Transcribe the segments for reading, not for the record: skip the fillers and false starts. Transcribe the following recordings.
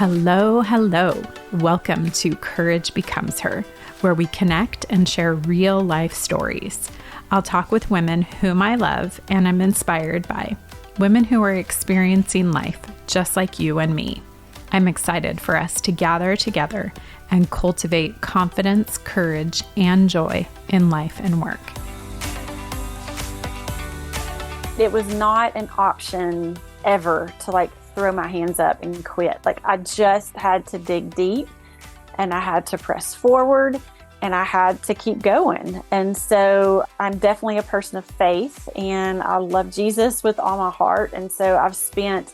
Hello, hello. Welcome to Courage Becomes Her, where we connect and share real life stories. I'll talk with women whom I love and I'm inspired by, women who are experiencing life just like you and me. I'm excited for us to gather together and cultivate confidence, courage, and joy in life and work. It was not an option ever to throw my hands up and quit. I just had to dig deep and I had to press forward and I had to keep going. And so I'm definitely a person of faith and I love Jesus with all my heart. And so I've spent,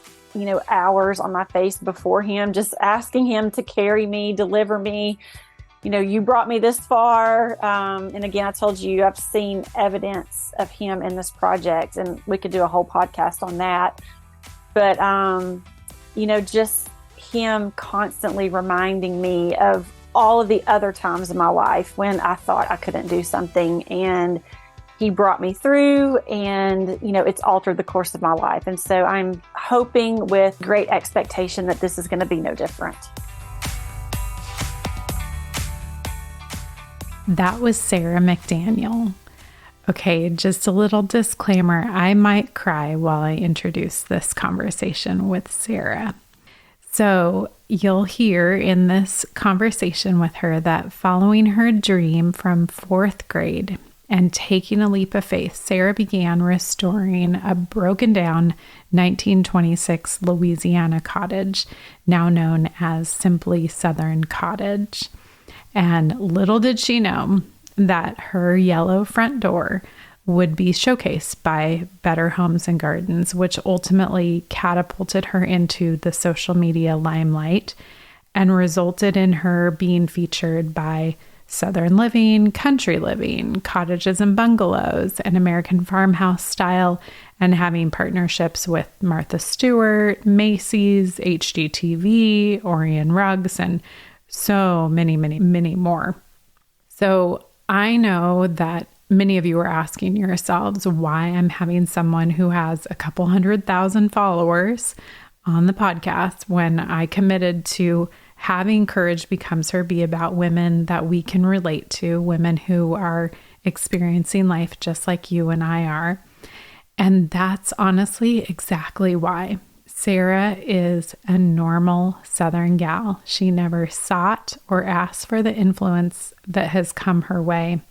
hours on my face before him, just asking him to carry me, deliver me. You brought me this far. And again, I told you, I've seen evidence of him in this project and we could do a whole podcast on that. But, just him constantly reminding me of all of the other times in my life when I thought I couldn't do something, and he brought me through, and, it's altered the course of my life. And so I'm hoping with great expectation that this is going to be no different. That was Sara McDaniel. Okay, just a little disclaimer. I might cry while I introduce this conversation with Sara. So you'll hear in this conversation with her that following her dream from fourth grade and taking a leap of faith, Sara began restoring a broken down 1926 Louisiana cottage, now known as simply Southern Cottage. And little did she know that her yellow front door would be showcased by Better Homes and Gardens, which ultimately catapulted her into the social media limelight and resulted in her being featured by Southern Living, Country Living, Cottages and Bungalows, and American Farmhouse Style, and having partnerships with Martha Stewart, Macy's, HGTV, Orion Rugs, and so many, many, many more. So I know that many of you are asking yourselves why I'm having someone who has a couple 100,000 followers on the podcast when I committed to having Courage Becomes Her be about women that we can relate to, women who are experiencing life just like you and I are. And that's honestly exactly why. Sara is a normal Southern gal. She never sought or asked for the influence that has come her way.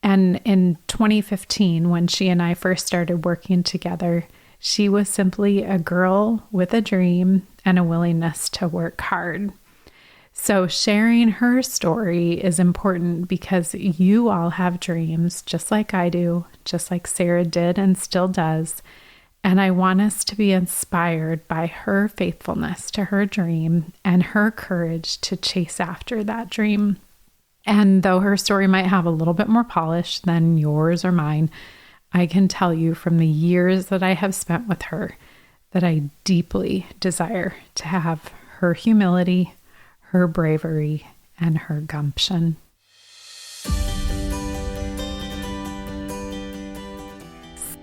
And in 2015, when she and I first started working together, she was simply a girl with a dream and a willingness to work hard. So sharing her story is important because you all have dreams just like I do, just like Sara did and still does. And I want us to be inspired by her faithfulness to her dream and her courage to chase after that dream. And though her story might have a little bit more polish than yours or mine, I can tell you from the years that I have spent with her that I deeply desire to have her humility, her bravery, and her gumption.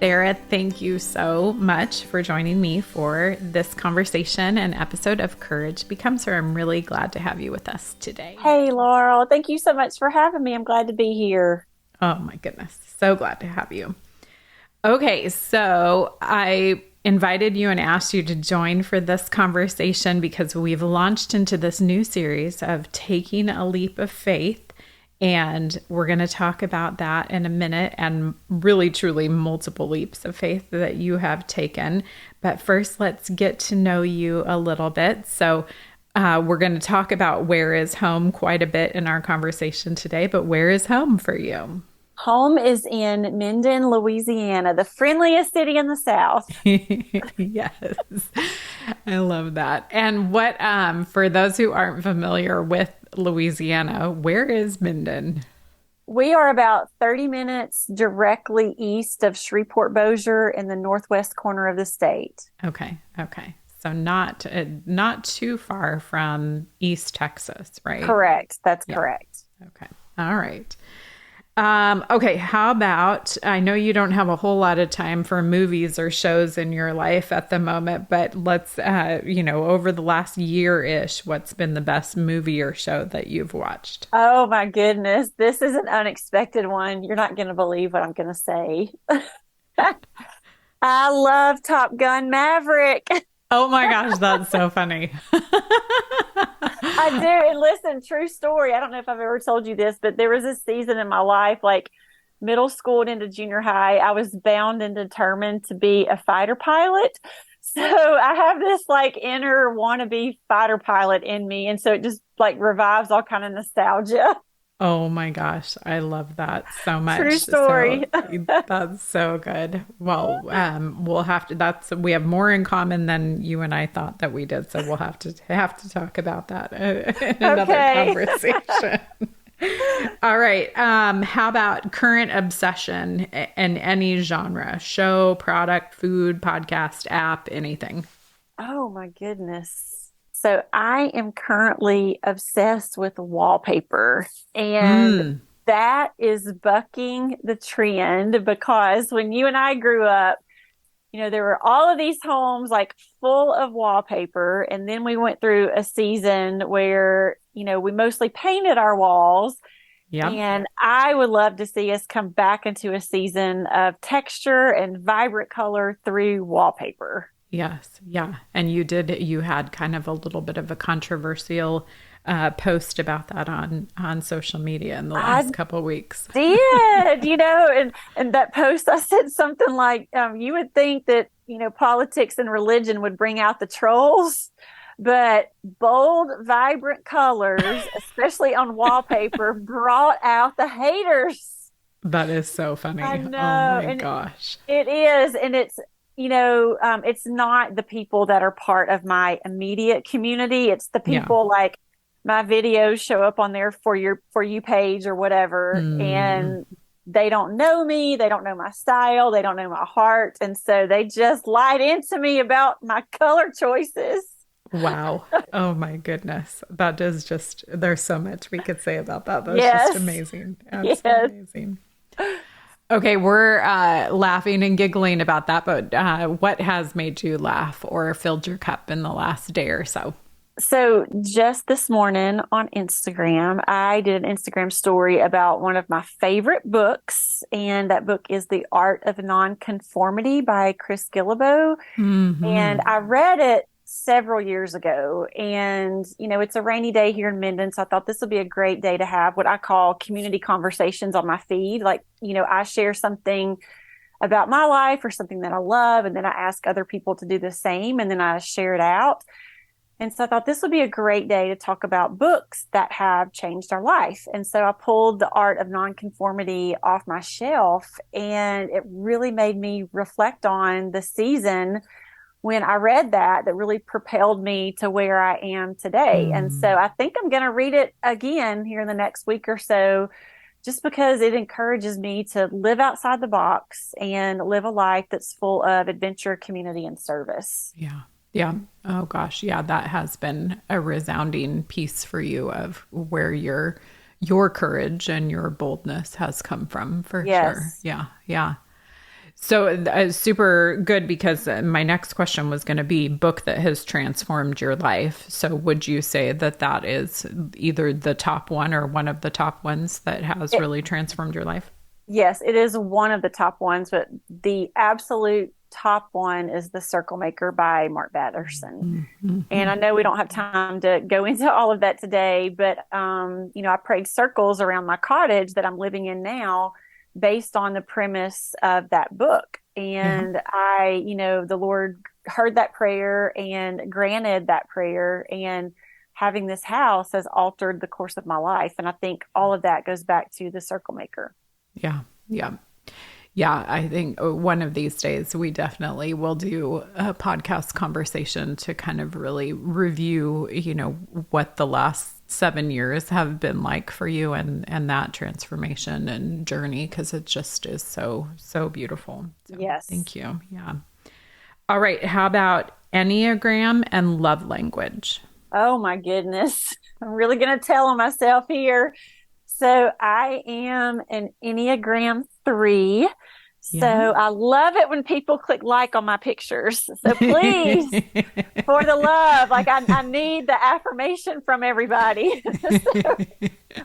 Sara, thank you so much for joining me for this conversation and episode of Courage Becomes Her. I'm really glad to have you with us today. Hey, Laurel. Thank you so much for having me. I'm glad to be here. Oh my goodness. So glad to have you. Okay, so I invited you and asked you to join for this conversation because we've launched into this new series of taking a leap of faith. And we're going to talk about that in a minute, and really, truly multiple leaps of faith that you have taken. But first, let's get to know you a little bit. So we're going to talk about where is home quite a bit in our conversation today, but where is home for you? Home is in Minden, Louisiana, the friendliest city in the South. Yes, I love that. And what, for those who aren't familiar with Louisiana, where is Minden? We are about 30 minutes directly east of Shreveport-Bossier in the northwest corner of the state. Okay. So not too far from East Texas, right? Correct. That's correct. Okay. All right. Okay, how about, I know you don't have a whole lot of time for movies or shows in your life at the moment, but let's, over the last year-ish, what's been the best movie or show that you've watched? Oh my goodness, this is an unexpected one. You're not going to believe what I'm going to say. I love Top Gun Maverick. Oh my gosh, that's so funny. I do. And listen, true story. I don't know if I've ever told you this, but there was a season in my life, like middle school and into junior high, I was bound and determined to be a fighter pilot. So I have this like inner wannabe fighter pilot in me. And so it just like revives all kind of nostalgia. Oh my gosh, I love that so True much. So story. that's so good. Well, we'll have to, we have more in common than you and I thought that we did. So we'll have to talk about that in another Okay. conversation. All right. How about current obsession in any genre, show, product, food, podcast, app, anything? Oh my goodness. So I am currently obsessed with wallpaper, and Mm, that is bucking the trend because when you and I grew up, there were all of these homes like full of wallpaper. And then we went through a season where, we mostly painted our walls. yep. And I would love to see us come back into a season of texture and vibrant color through wallpaper. Yes. Yeah. And you had kind of a little bit of a controversial post about that on social media in the I last couple of weeks. did, and that post I said something like, you would think that, politics and religion would bring out the trolls, but bold, vibrant colors, especially on wallpaper, brought out the haters. That is so funny. I Oh know. my And gosh. it is. And it's not the people that are part of my immediate community. It's the Yeah. people like my videos show up on their for you page or whatever. Mm, And they don't know me. They don't know my style. They don't know my heart. And so they just lied into me about my color choices. wow. Oh my goodness. That is just, there's so much we could say about that. That's just Yes. amazing. Yes. Absolutely amazing. Okay, we're laughing and giggling about that, but what has made you laugh or filled your cup in the last day or so? So just this morning on Instagram, I did an Instagram story about one of my favorite books, and that book is The Art of Nonconformity by Chris Gillibo. And Hmm. I read it several years ago, and it's a rainy day here in Minden, so I thought this would be a great day to have what I call community conversations on my feed. Like, I share something about my life or something that I love, and then I ask other people to do the same, and then I share it out. And so I thought this would be a great day to talk about books that have changed our life. And so I pulled The Art of Nonconformity off my shelf, and it really made me reflect on the season when I read that really propelled me to where I am today. And so Mm. I think I'm going to read it again here in the next week or so, just because it encourages me to live outside the box and live a life that's full of adventure, community, and service. Yeah. Yeah. Oh gosh. Yeah, that has been a resounding piece for you of where your courage and your boldness has come from for sure. Yes. Yeah. Yeah. So super good because my next question was going to be book that has transformed your life. So would you say that that is either the top one or one of the top ones that has It, really transformed your life? yes, it is one of the top ones, but the absolute top one is The Circle Maker by Mark Batterson. And Mm-hmm. I know we don't have time to go into all of that today, but I prayed circles around my cottage that I'm living in now based on the premise of that book. Yeah. And the Lord heard that prayer and granted that prayer. And having this house has altered the course of my life. And I think all of that goes back to The Circle Maker. Yeah. Yeah. Yeah, I think one of these days we definitely will do a podcast conversation to kind of really review, what the last 7 years have been like for you and that transformation and journey, because it just is so, so beautiful. So Yes. thank you. Yeah. All right. How about Enneagram and love language? Oh my goodness. I'm really going to tell on myself here. So I am an Enneagram 3. So Yeah. I love it when people click like on my pictures. So please, for the love, like I need the affirmation from everybody. So,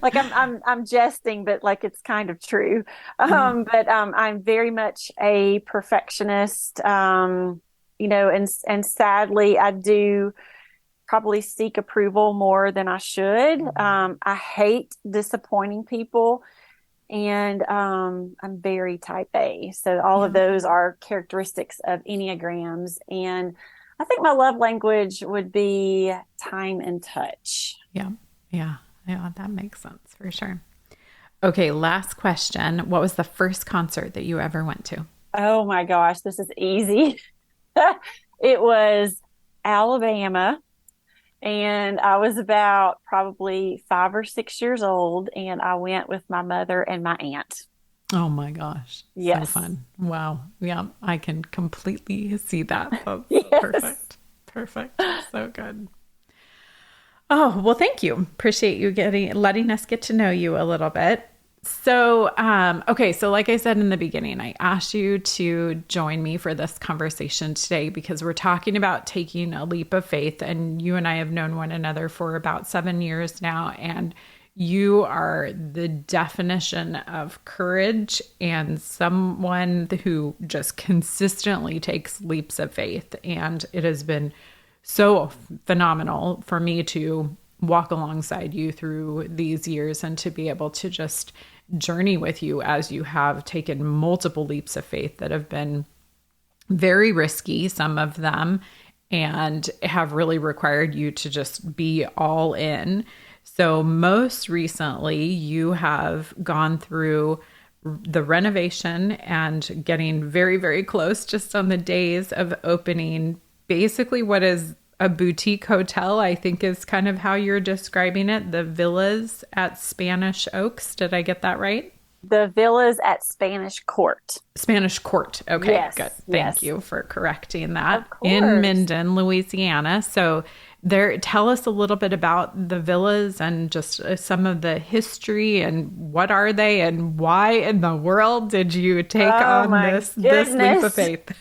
like I'm jesting, but like it's kind of true. Yeah. But I'm very much a perfectionist. And sadly, I do probably seek approval more than I should. I hate disappointing people, and I'm very type A. So all of Yeah. those are characteristics of Enneagrams. And I think my love language would be time and touch. Yeah. Yeah. Yeah. That makes sense for sure. Okay. Last question. What was the first concert that you ever went to? Oh my gosh, this is easy. It was Alabama. And I was about probably 5 or 6 years old, and I went with my mother and my aunt. Oh my gosh. So Yes. fun. Wow. Yeah. I can completely see that. That's Yes. perfect. Perfect. So good. Oh, well, thank you. Appreciate you letting us get to know you a little bit. So, okay, so like I said in the beginning, I asked you to join me for this conversation today because we're talking about taking a leap of faith, and you and I have known one another for about 7 years now, and you are the definition of courage and someone who just consistently takes leaps of faith. And it has been so phenomenal for me to walk alongside you through these years and to be able to just journey with you as you have taken multiple leaps of faith that have been very risky, some of them, and have really required you to just be all in. So, most recently, you have gone through the renovation and getting very, very close just on the days of opening basically what is a boutique hotel, I think is kind of how you're describing it. The villas at Spanish Oaks. Did I get that right? The villas at Spanish Court. Spanish Court. Okay, Yes. good. Yes. Thank you for correcting that. Of In course. Minden, Louisiana. So tell us a little bit about the villas and just some of the history and what are they and why in the world did you take Oh on my this leap of goodness. faith?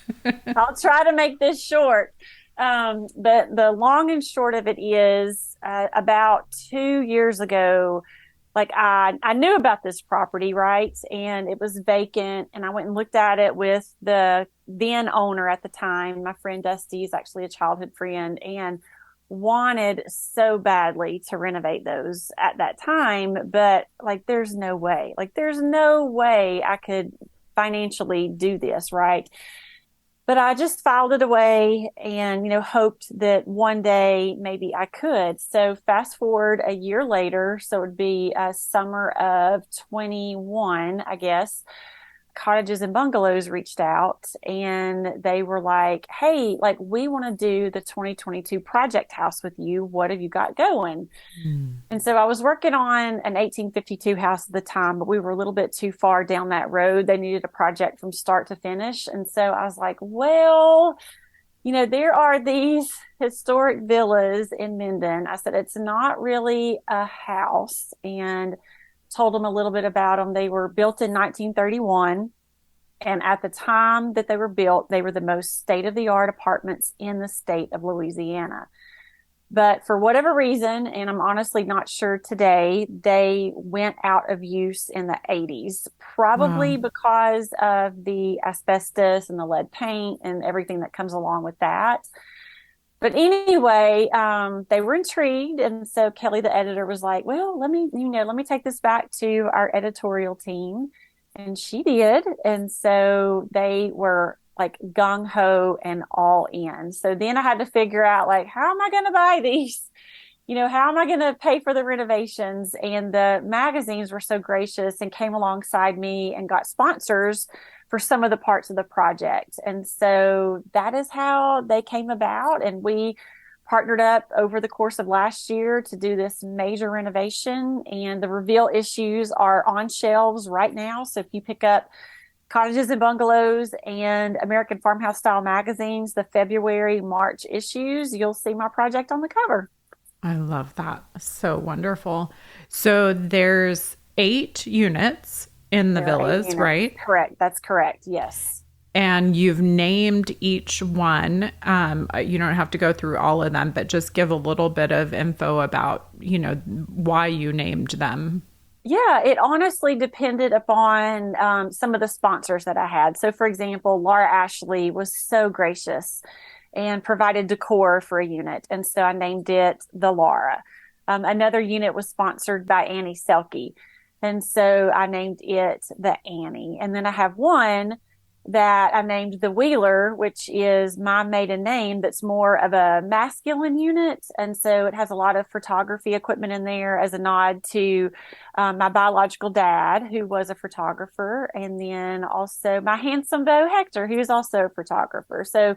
I'll try to make this short. But the long and short of it is about 2 years ago, like I knew about this property, right? And it was vacant. And I went and looked at it with the then owner at the time. My friend Dusty is actually a childhood friend and wanted so badly to renovate those at that time. But like, there's no way I could financially do this, right? But I just filed it away and, hoped that one day maybe I could. So fast forward a year later, so it would be summer of 21, I guess. Cottages and Bungalows reached out and they were like, hey, like we want to do the 2022 project house with you. What have you got going? Mm. And so I was working on an 1852 house at the time, but we were a little bit too far down that road. They needed a project from start to finish. And so I was like, well, there are these historic villas in Minden. I said, it's not really a house, and told them a little bit about them. They were built in 1931. And at the time that they were built, they were the most state-of-the-art apartments in the state of Louisiana. But for whatever reason, and I'm honestly not sure today, they went out of use in the 80s, Wow. probably because of the asbestos and the lead paint and everything that comes along with that. But anyway, they were intrigued. And so Kelly, the editor, was like, well, let me take this back to our editorial team. And she did. And so they were like gung ho and all in. So then I had to figure out, like, how am I going to buy these? How am I going to pay for the renovations? And the magazines were so gracious and came alongside me and got sponsors for some of the parts of the project. And so that is how they came about. And we partnered up over the course of last year to do this major renovation. And the reveal issues are on shelves right now. So if you pick up Cottages and Bungalows and American Farmhouse Style magazines, the February, March issues, you'll see my project on the cover. I love that. So wonderful. So there's 8 units in the There are 8 villas, units. right? Correct. That's correct. Yes. And you've named each one. You don't have to go through all of them, but just give a little bit of info about, why you named them. Yeah, it honestly depended upon some of the sponsors that I had. So, for example, Laura Ashley was so gracious and provided decor for a unit. And so I named it the Laura. Another unit was sponsored by Annie Selke. And so I named it the Annie. And then I have one that I named the Wheeler, which is my maiden name, that's more of a masculine unit. And so it has a lot of photography equipment in there as a nod to my biological dad, who was a photographer, and then also my handsome beau, Hector, who's also a photographer. So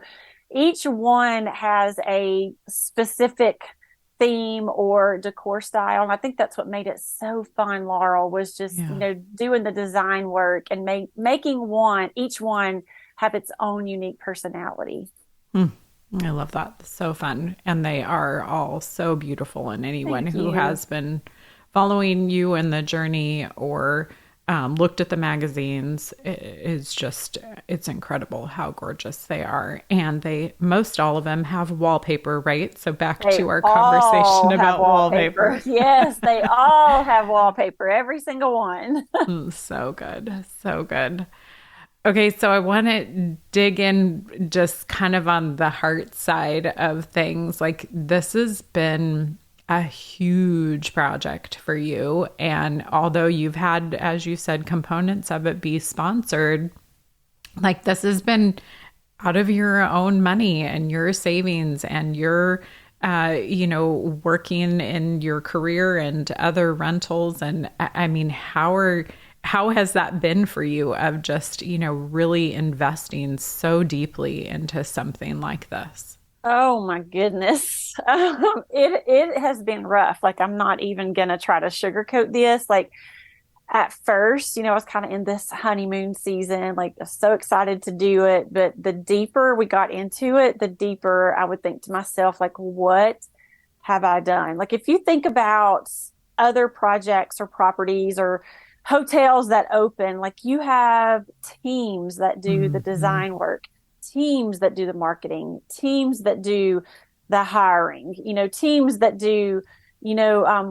each one has a specific theme or decor style. And I think that's what made it so fun, Laurel, was just, Yeah. doing the design work and making each one have its own unique personality. Mm, I love that. So fun. And they are all so beautiful. And anyone Thank who you. has been following you in the journey or looked at the magazines is just, it's incredible how gorgeous they are. And most all of them have wallpaper, right? So back They to our all conversation have about wallpaper. Yes, they all have wallpaper, every single one. So good. So good. Okay, so I want to dig in just kind of on the heart side of things. Like, this has been a huge project for you. And although you've had, as you said, components of it be sponsored, like, this has been out of your own money and your savings and your, working in your career and other rentals. And I mean, how has that been for you of just, really investing so deeply into something like this? Oh my goodness. It has been rough. Like, I'm not even gonna try to sugarcoat this. Like, at first, I was kind of in this honeymoon season, like so excited to do it. But the deeper we got into it, the deeper I would think to myself, like, what have I done? Like, if you think about other projects or properties or hotels that open, like, you have teams that do the Mhm. design work, teams that do the marketing, teams that do the hiring, teams that do,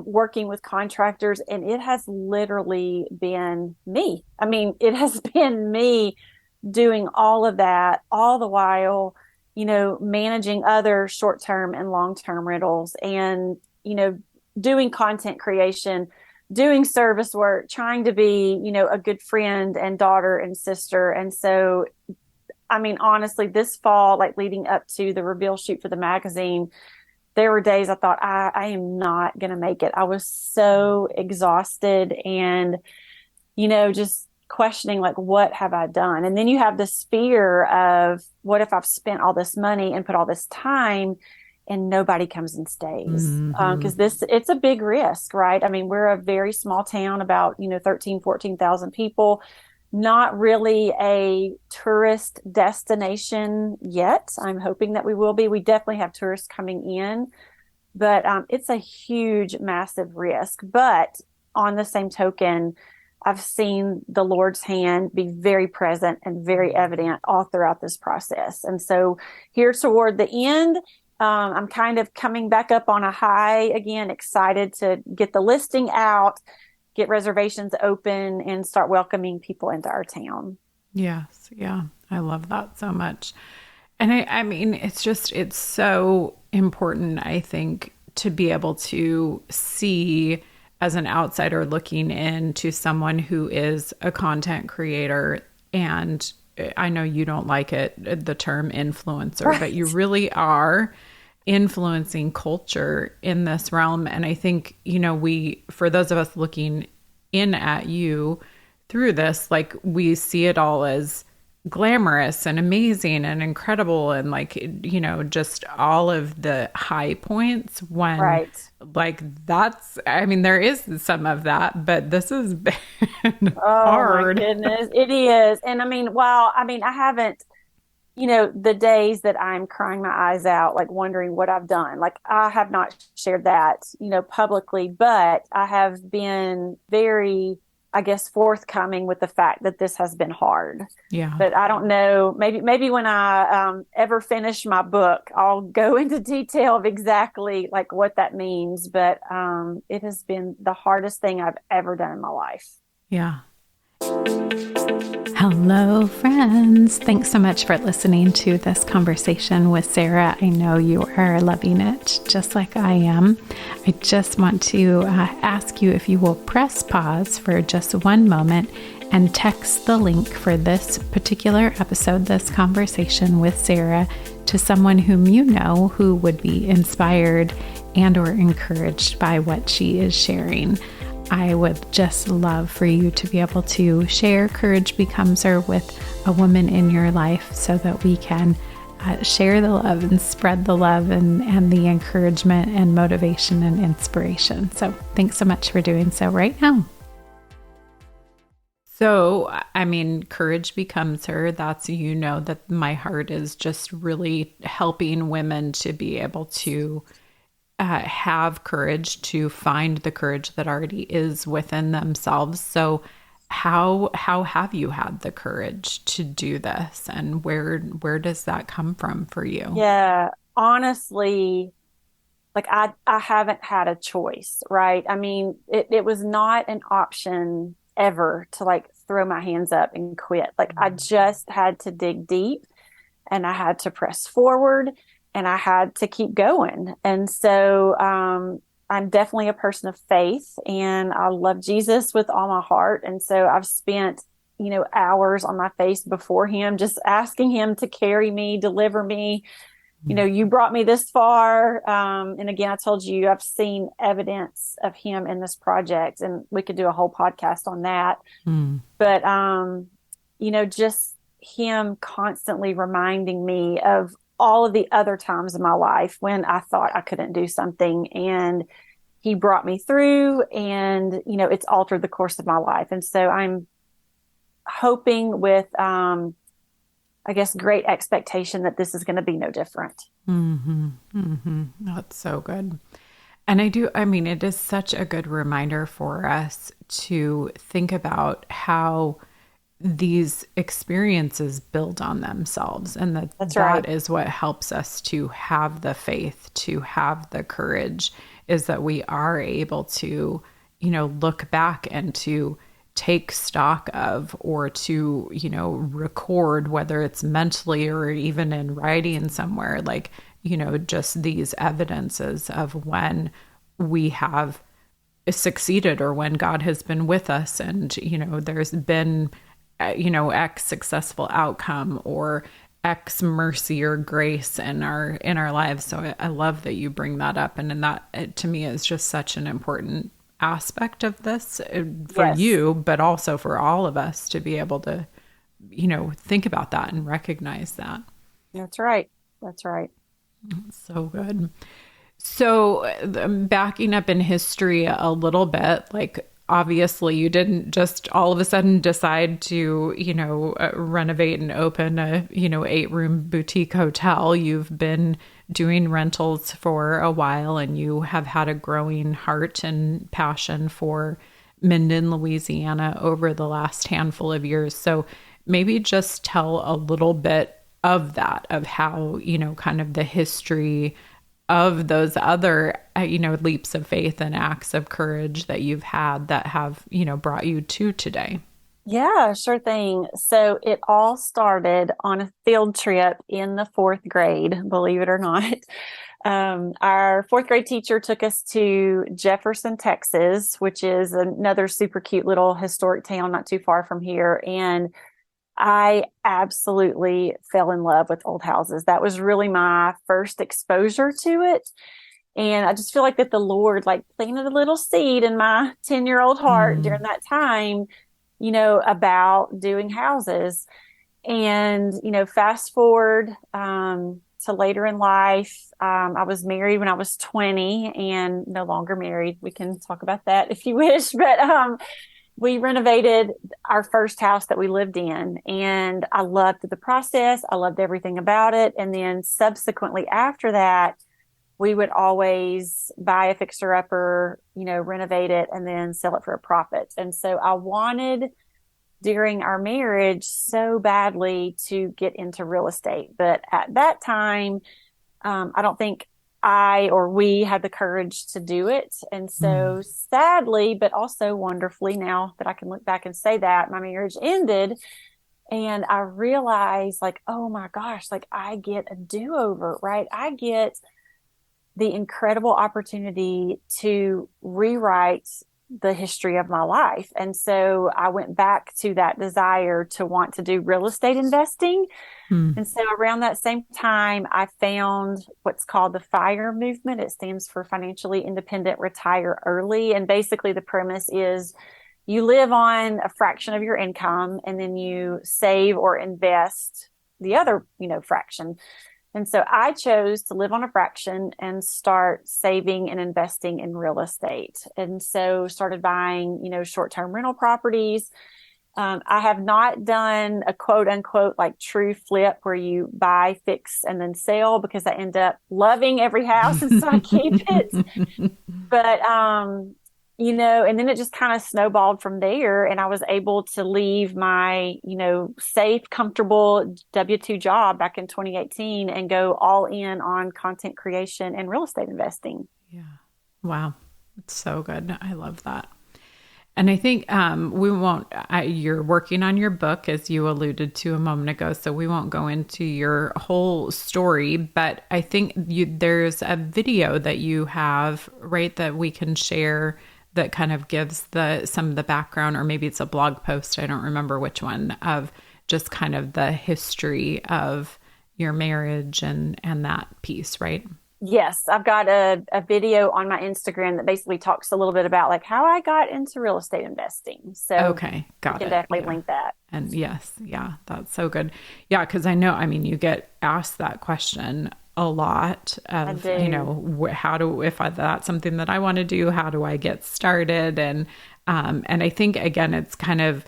working with contractors. And it has literally been me. I mean, it has been me doing all of that, all the while, managing other short term and long term rentals and, doing content creation, doing service work, trying to be, a good friend and daughter and sister. And so, I mean, honestly, this fall, like leading up to the reveal shoot for the magazine, there were days I thought, I am not going to make it. I was so exhausted and, just questioning, like, what have I done? And then you have this fear of, what if I've spent all this money and put all this time and nobody comes and stays? Mhm. Because it's a big risk, right? I mean, we're a very small town, about, 13, 14,000 people, not really a tourist destination yet. I'm hoping that we will be. We definitely have tourists coming in, but it's a huge, massive risk. But on the same token, I've seen the Lord's hand be very present and very evident all throughout this process. And so here toward the end, I'm kind of coming back up on a high again, excited to get the listing out, get reservations open, and start welcoming people into our town. Yes. Yeah. I love that so much. And I mean, it's so important, I think, to be able to see as an outsider looking into someone who is a content creator. And I know you don't like the term influencer, but you Right. really are influencing culture in this realm. And I think, for those of us looking in at you through this, like, we see it all as glamorous and amazing and incredible and, like, just all of the high points when, Right. like, I mean, there is some of that, but this has been Oh my hard. goodness. It is. And I mean, I haven't, the days that I'm crying my eyes out, like wondering what I've done, like, I have not shared that, publicly, but I have been very I guess, forthcoming with the fact that this has been hard. Yeah. But I don't know, maybe when I ever finish my book, I'll go into detail of exactly like what that means. But it has been the hardest thing I've ever done in my life. Yeah. Hello, friends. Thanks so much for listening to this conversation with Sara. I know you are loving it just like I am. I just want to ask you if you will press pause for just one moment and text the link for this particular episode, this conversation with Sara, to someone whom you know who would be inspired and or encouraged by what she is sharing. I would just love for you to be able to share Courage Becomes Her with a woman in your life so that we can share the love and spread the love and the encouragement and motivation and inspiration. So thanks so much for doing so right now. So, I mean, Courage Becomes Her, that's, you know, that my heart is just really helping women to be able to have courage, to find the courage that already is within themselves. So how have you had the courage to do this, and where does that come from for you? Yeah, honestly, like I haven't had a choice, right? I mean, it was not an option ever to like throw my hands up and quit. Like I just had to dig deep and I had to press forward and I had to keep going. And so I'm definitely a person of faith and I love Jesus with all my heart. And so I've spent, hours on my face before him, just asking him to carry me, deliver me. You brought me this far. And again, I told you, I've seen evidence of him in this project, and we could do a whole podcast on that. But, just him constantly reminding me of all of the other times in my life when I thought I couldn't do something, and he brought me through, and, it's altered the course of my life. And so I'm hoping with, I guess, great expectation that this is going to be no different. That's so good. And it is such a good reminder for us to think about how these experiences build on themselves, and that right. is what helps us to have the faith, to have the courage, is that we are able to, look back and to take stock of, or to, record, whether it's mentally or even in writing somewhere, like, just these evidences of when we have succeeded or when God has been with us, and, there's been X successful outcome or X mercy or grace in our lives. So I love that you bring that up. And that to me is just such an important aspect of this for you, but also for all of us to be able to, think about that and recognize that. That's right. That's right. So good. So backing up in history a little bit, like, obviously you didn't just all of a sudden decide to, renovate and open a, 8-room boutique hotel. You've been doing rentals for a while, and you have had a growing heart and passion for Minden, Louisiana over the last handful of years. So maybe just tell a little bit of that, of how, kind of the history of those other, leaps of faith and acts of courage that you've had that have, brought you to today. Yeah, sure thing. So it all started on a field trip in the 4th grade, believe it or not. Our 4th grade teacher took us to Jefferson, Texas, which is another super cute little historic town not too far from here. And I absolutely fell in love with old houses. That was really my first exposure to it. And I just feel like that the Lord like planted a little seed in my 10-year-old heart during that time, about doing houses. And, fast forward to later in life, I was married when I was 20 and no longer married. We can talk about that if you wish. But we renovated our first house that we lived in, and I loved the process. I loved everything about it. And then subsequently after that, we would always buy a fixer upper, renovate it and then sell it for a profit. And so I wanted during our marriage so badly to get into real estate. But at that time, I don't think I or we had the courage to do it. And so sadly, but also wonderfully, now that I can look back and say that, my marriage ended. And I realized, like, oh my gosh, like I get a do-over, right? I get the incredible opportunity to rewrite the history of my life. And so I went back to that desire to want to do real estate investing. And so around that same time, I found what's called the FIRE movement. It stands for Financially Independent Retire Early. And basically the premise is you live on a fraction of your income and then you save or invest the other, fraction. And so I chose to live on a fraction and start saving and investing in real estate. And so started buying, short-term rental properties. I have not done a quote unquote like true flip where you buy, fix, and then sell, because I end up loving every house. And so I keep it. But, and then it just kind of snowballed from there. And I was able to leave my, safe, comfortable W-2 job back in 2018 and go all in on content creation and real estate investing. Yeah. Wow. It's so good. I love that. And I think you're working on your book, as you alluded to a moment ago, so we won't go into your whole story, but I think there's a video that you have, right, that we can share that kind of gives some of the background, or maybe it's a blog post, I don't remember which one, of just kind of the history of your marriage and that piece, right? Yes, I've got a video on my Instagram that basically talks a little bit about like how I got into real estate investing. So okay, got it. You can definitely link that. And yes, yeah, that's so good. Yeah, because I know, you get asked that question a lot of, that's something that I want to do, how do I get started? And I think, again, it's kind of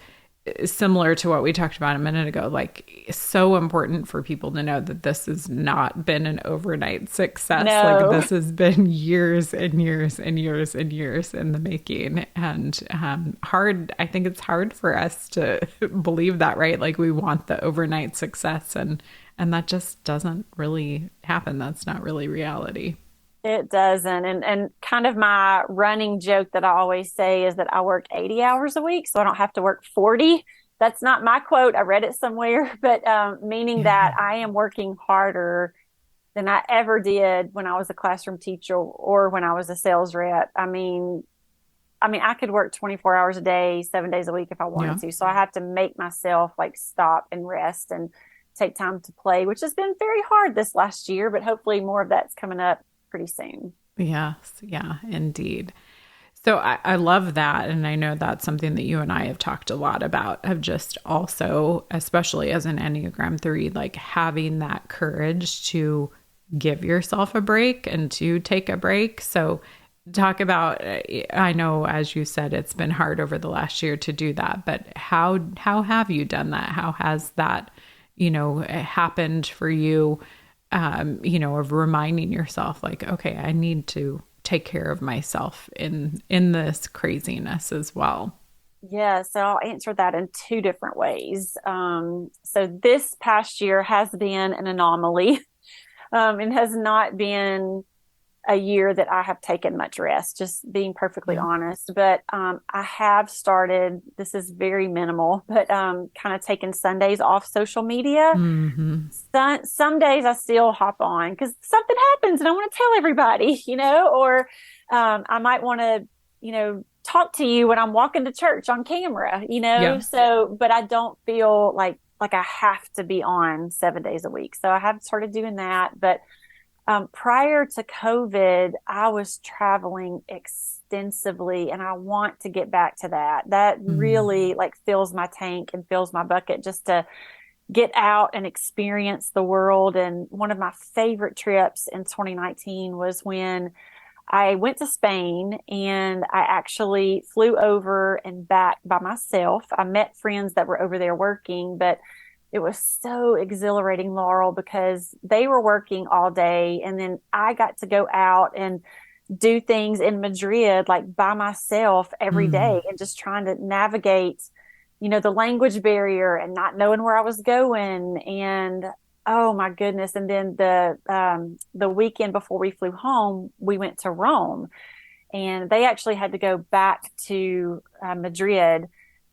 similar to what we talked about a minute ago, like so important for people to know that this has not been an overnight success. No. Like this has been years and years and years and years in the making, and hard. I think it's hard for us to believe that, right? Like we want the overnight success, and that just doesn't really happen. That's not really reality. It doesn't. And kind of my running joke that I always say is that I work 80 hours a week, so I don't have to work 40. That's not my quote. I read it somewhere, but meaning that I am working harder than I ever did when I was a classroom teacher or when I was a sales rep. I mean, I could work 24 hours a day, 7 days a week if I wanted to. So I have to make myself like stop and rest and take time to play, which has been very hard this last year, but hopefully more of that's coming up pretty soon. Yes. Yeah, indeed. So I love that. And I know that's something that you and I have talked a lot about, of just also, especially as an Enneagram 3, like having that courage to give yourself a break and to take a break. So talk about, I know, as you said, it's been hard over the last year to do that, but how have you done that? How has that, happened for you? Of reminding yourself like, okay, I need to take care of myself in this craziness as well. Yeah, so I'll answer that in two different ways. So this past year has been an anomaly. It has not been a year that I have taken much rest, just being perfectly honest. But I have started, this is very minimal, but kind of taking Sundays off social media. Mm-hmm. Some days I still hop on because something happens and I want to tell everybody, or I might want to, talk to you when I'm walking to church on camera, Yeah. So, but I don't feel like I have to be on 7 days a week. So I have started doing that. But prior to COVID, I was traveling extensively, and I want to get back to that. That really like fills my tank and fills my bucket just to get out and experience the world. And one of my favorite trips in 2019 was when I went to Spain, and I actually flew over and back by myself. I met friends that were over there working, but it was so exhilarating, Laurel, because they were working all day and then I got to go out and do things in Madrid like by myself every Mm. day and just trying to navigate, the language barrier and not knowing where I was going. And oh my goodness. And then the weekend before we flew home, we went to Rome and they actually had to go back to Madrid.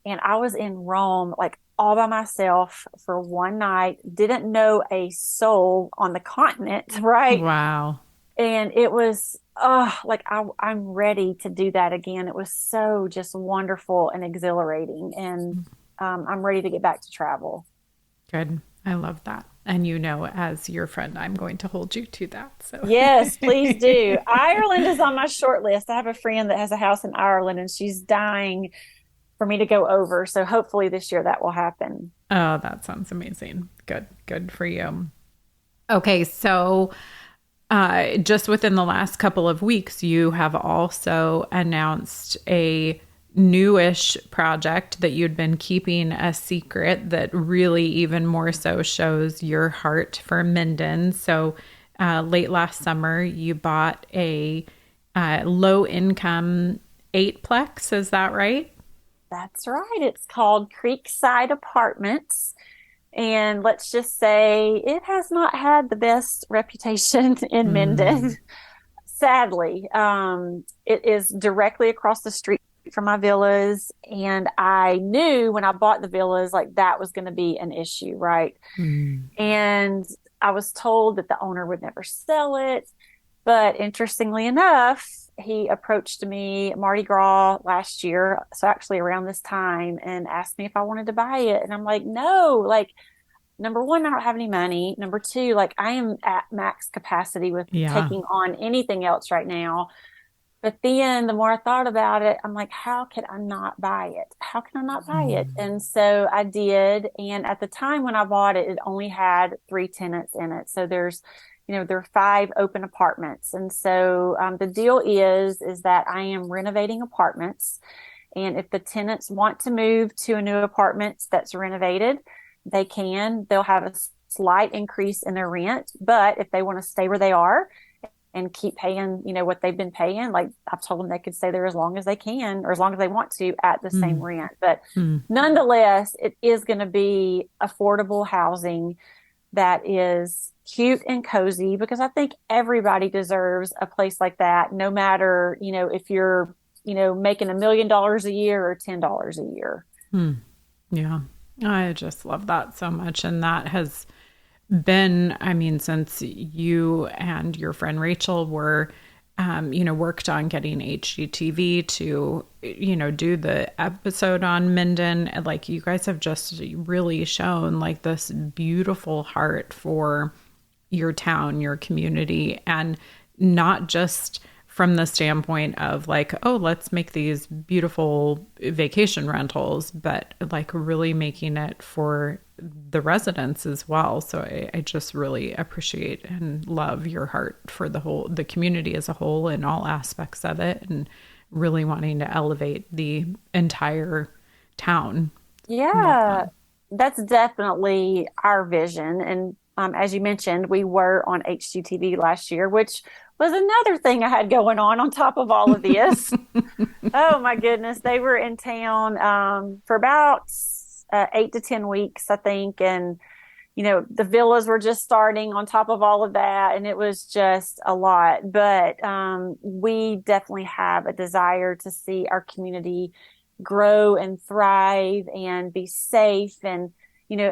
And I was in Rome like all by myself for one night, didn't know a soul on the continent, right? Wow. And it was, oh, like I'm ready to do that again. It was so just wonderful and exhilarating. And I'm ready to get back to travel. Good. I love that. And as your friend, I'm going to hold you to that. So Yes, please do. Ireland is on my short list. I have a friend that has a house in Ireland and she's dying for me to go over. So hopefully this year that will happen. Oh, that sounds amazing. Good. Good for you. Okay. So just within the last couple of weeks, you have also announced a newish project that you'd been keeping a secret that really even more so shows your heart for Minden. So late last summer, you bought a low income eightplex. Is that right? That's right. It's called Creekside Apartments. And let's just say it has not had the best reputation in Mm, Minden, sadly. It is directly across the street from my villas. And I knew when I bought the villas, like that was going to be an issue, right? mm, And I was told that the owner would never sell it. But interestingly enough, he approached me Mardi Gras last year, so actually around this time, and asked me if I wanted to buy it. And I'm like, no, like, number one, I don't have any money. Number two, like, I am at max capacity with yeah. taking on anything else right now. But then the more I thought about it, I'm like, how could I not buy it? How can I not buy it? Mm, And so I did. And at the time when I bought it, it only had 3 tenants in it. So there are 5 open apartments. And so the deal is that I am renovating apartments. And if the tenants want to move to a new apartment that's renovated, they can. They'll have a slight increase in their rent. But if they want to stay where they are, and keep paying, what they've been paying. Like I've told them they could stay there as long as they can or as long as they want to at the same mm, rent. But mm. nonetheless, it is going to be affordable housing that is cute and cozy because I think everybody deserves a place like that, no matter, if you're, making $1 million a year or $10 a year. Hmm. Yeah. I just love that so much. And that has been, I mean, since you and your friend Rachel were, worked on getting HGTV to, do the episode on Minden, like you guys have just really shown like this beautiful heart for your town, your community, and not just from the standpoint of like, oh, let's make these beautiful vacation rentals, but like really making it for the residents as well. So I just really appreciate and love your heart for the community as a whole and all aspects of it, and really wanting to elevate the entire town. Love Yeah, that. that's definitely our vision. And as you mentioned, we were on HGTV last year, which was another thing I had going on top of all of this. Oh my goodness, they were in town for about 8 to 10 weeks, I think, and the villas were just starting on top of all of that, and it was just a lot. But we definitely have a desire to see our community grow and thrive and be safe and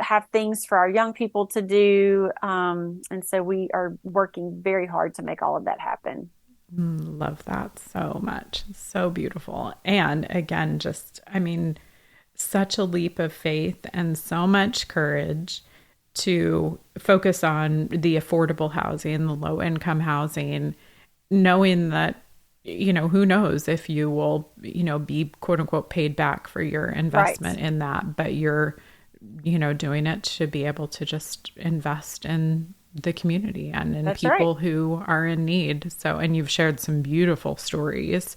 have things for our young people to do. And so we are working very hard to make all of that happen. Love that so much. So beautiful. And again, just, I mean, such a leap of faith and so much courage to focus on the affordable housing, the low income housing, knowing that, who knows if you will, be quote unquote paid back for your Right. investment in that, but you're, doing it to be able to just invest in the community and in That's right. people who are in need. So, and you've shared some beautiful stories,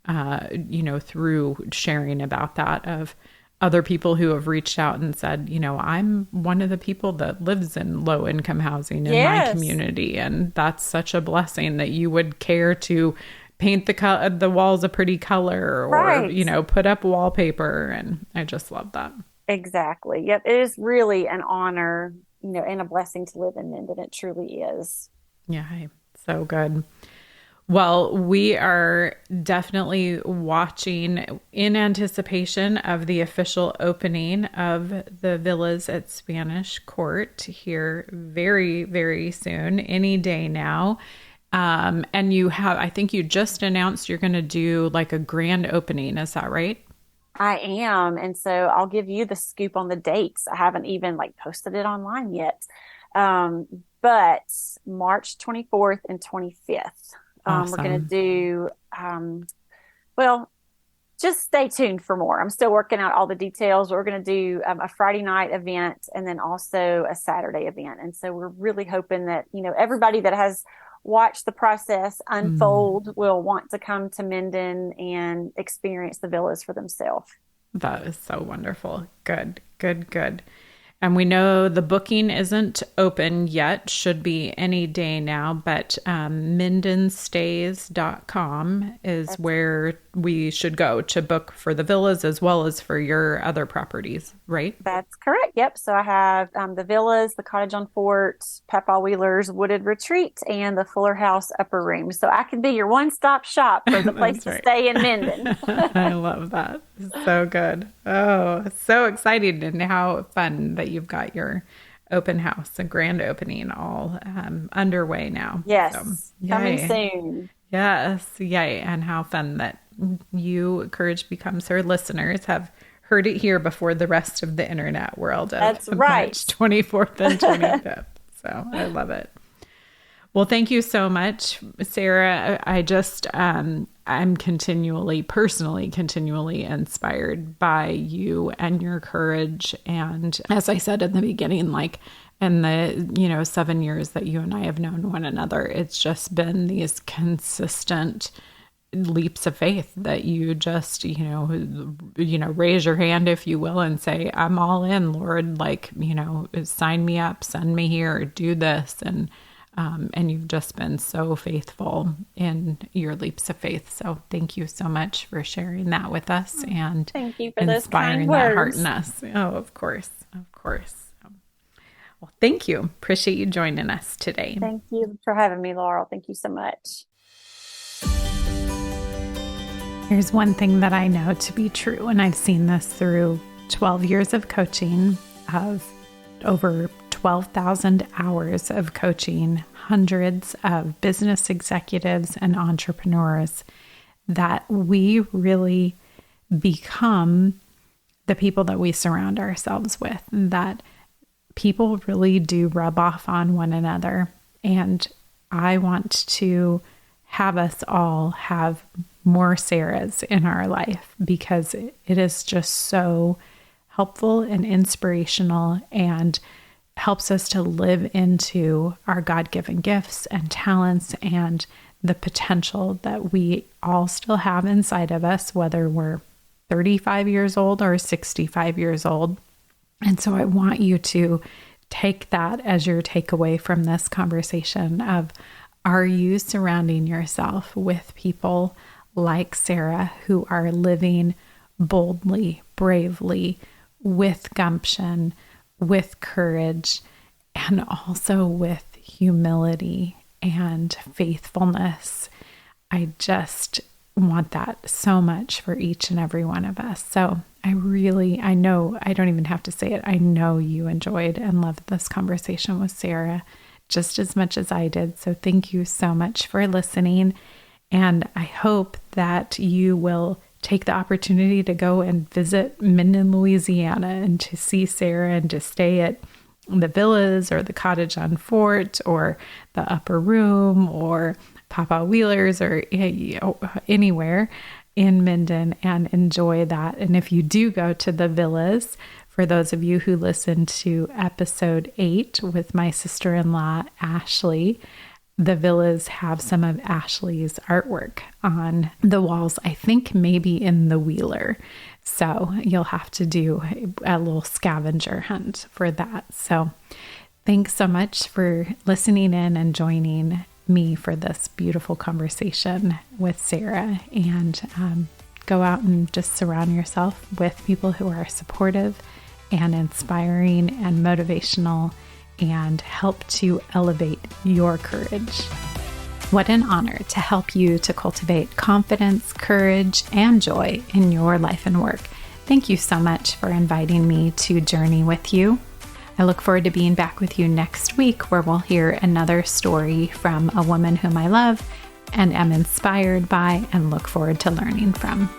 through sharing about that of other people who have reached out and said, I'm one of the people that lives in low income housing in my community. And that's such a blessing that you would care to paint the walls a pretty color, or, put up wallpaper. And I just love that. Exactly. Yep. It is really an honor, and a blessing to live in Minden. It truly is. Yeah. So good. Well, we are definitely watching in anticipation of the official opening of the villas at Spanish Court here very, very soon, any day now. And I think you just announced you're going to do like a grand opening. Is that right? I am. And so I'll give you the scoop on the dates. I haven't even posted it online yet. But March 24th and 25th. Awesome. We're going to do, just stay tuned for more. I'm still working out all the details. We're going to do a Friday night event and then also a Saturday event. And so we're really hoping that, everybody that has watched the process unfold will want to come to Minden and experience the villas for themselves. That is so wonderful. Good, good, good. And we know the booking isn't open yet, should be any day now, but mindenstays.com is where we should go to book for the villas as well as for your other properties, right? That's correct. Yep. So I have the villas, the Cottage on Fort, Papa Wheeler's Wooded Retreat, and the Fuller House Upper Room. So I can be your one-stop shop for the place to stay in Minden. I love that. So good. Oh, so excited, and how fun that you've got your open house, a grand opening all underway now. Yes. So, coming soon. Yes. Yay. And how fun that you, Courage Becomes Her listeners, have heard it here before the rest of the internet world. That's right. March 24th and 25th. So I love it. Well, thank you so much, Sara. I just, I'm personally continually inspired by you and your courage. And as I said in the beginning, in the, 7 years that you and I have known one another, it's just been these consistent leaps of faith that you just, raise your hand, if you will, and say, I'm all in, Lord, sign me up, send me here, do this. And you've just been so faithful in your leaps of faith. So thank you so much for sharing that with us and thank you for those inspiring kind that words. heart in us. Oh, of course. Of course. Well, thank you. Appreciate you joining us today. Thank you for having me, Laurel. Thank you so much. Here's one thing that I know to be true, and I've seen this through 12 years of coaching, of over 12,000 hours of coaching, hundreds of business executives and entrepreneurs, that we really become the people that we surround ourselves with, that people really do rub off on one another. And I want to have us all have more Saras in our life, because it is just so helpful and inspirational and helps us to live into our God-given gifts and talents and the potential that we all still have inside of us, whether we're 35 years old or 65 years old. And so I want you to take that as your takeaway from this conversation of, are you surrounding yourself with people like Sara, who are living boldly, bravely, with gumption, with courage, and also with humility and faithfulness? I just want that so much for each and every one of us. So I know, I don't even have to say it. I know you enjoyed and loved this conversation with Sara just as much as I did. So thank you so much for listening. And I hope that you will take the opportunity to go and visit Minden, Louisiana, and to see Sara and to stay at the villas or the Cottage on Fort or the Upper Room or Papa Wheeler's or anywhere in Minden and enjoy that. And if you do go to the villas, for those of you who listened to episode 8 with my sister-in-law, Ashley, the villas have some of Ashley's artwork on the walls, I think maybe in the Wheeler. So you'll have to do a little scavenger hunt for that. So thanks so much for listening in and joining me for this beautiful conversation with Sara. And go out and just surround yourself with people who are supportive and inspiring and motivational and help to elevate your courage. What an honor to help you to cultivate confidence, courage, and joy in your life and work. Thank you so much for inviting me to journey with you. I look forward to being back with you next week, where we'll hear another story from a woman whom I love and am inspired by and look forward to learning from.